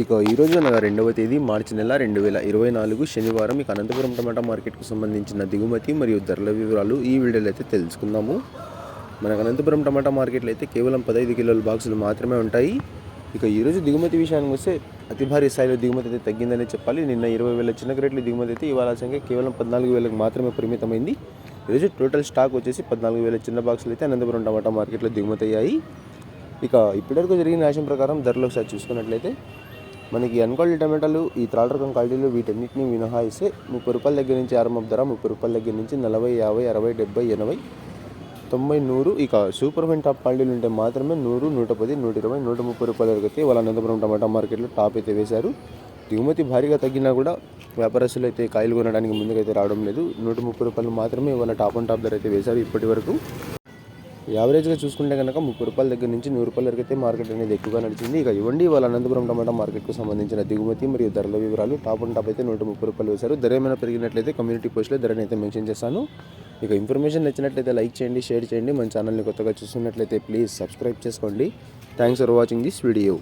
ఇక ఈరోజు అనగా 2వ తేదీ మార్చి నెల 2024 శనివారం ఇక అనంతపురం టమాటా మార్కెట్కు సంబంధించిన దిగుమతి మరియు ధరల వివరాలు ఈ వీడియోలో అయితే తెలుసుకుందాము. మనకు అనంతపురం టమాటా మార్కెట్లో అయితే కేవలం 15 కిలోల బాక్సులు మాత్రమే ఉంటాయి. ఇక ఈరోజు దిగుమతి విషయానికి వస్తే అతి భారీ స్థాయిలో దిగుమతి అయితే తగ్గిందనే చెప్పాలి. నిన్న 20,000 చిన్న క్రేట్ల దిగుమతి అయితే ఇవాళ సంఖ్య కేవలం 14,000కు మాత్రమే పరిమితమైంది. ఈరోజు టోటల్ స్టాక్ వచ్చేసి 14,000 చిన్న బాక్సులు అయితే అనంతపురం టమాటా మార్కెట్లో దిగుమతి అయ్యాయి. ఇక ఇప్పటివరకు జరిగిన న్యాయం ప్రకారం ధరలు ఒకసారి చూసుకున్నట్లయితే మనకి అన్క్వాలిటీ టమాటాలు ఈ త్రాల్ రకం క్వాలిటీలు వీటన్నిటిని మినహాయిస్తే 30 రూపాయల దగ్గర నుంచి ఆరంభం ధర 30 రూపాయల దగ్గర నుంచి 40, 50, 60, 70, 80, 90, 100. ఇక సూపర్ ఫైన్ టాప్ క్వాలిటీలు ఉంటే మాత్రమే 100, 110, 120, 130 రూపాయల వరకు అయితే వాళ్ళ అనంతపురం టమాటా మార్కెట్లో టాప్ అయితే వేశారు. దిగుమతి భారీగా తగ్గినా కూడా వ్యాపారస్తులు అయితే కాయలు కొనడానికి ముందుకైతే రావడం లేదు. 130 రూపాయలు మాత్రమే వాళ్ళ టాప్ అండ్ టాప్ ధర అయితే వేశారు ఇప్పటి వరకు. యావరేజ్గా చూసుకుంటే కనుక 30 రూపాయల దగ్గర నుంచి 100 రూపాయల వరకు అయితే మార్కెట్ అనేది ఎక్కువగా నడిచింది. ఇక ఇవ్వండి వాళ్ళ అనంతపురం టమాటా మార్కెట్కు సంబంధించిన దిగుమతి మరియు ధరల వివరాలు. టాప్ అండ్ టాప్ అయితే 130 రూపాయలు వేశారు. ధర ఏమైనా పెరిగినట్లయితే కమ్యూనిటీ పోస్ట్లో ధరని అయితే మెన్షన్ చేస్తాను. ఇక ఇన్ఫర్మేషన్ నచ్చినట్లయితే లైక్ చేయండి, షేర్ చేయండి. మన ఛానల్ని కొత్తగా చూస్తున్నట్లయితే ప్లీజ్ సబ్స్క్రైబ్ చేసుకోండి. Thanks for watching this video.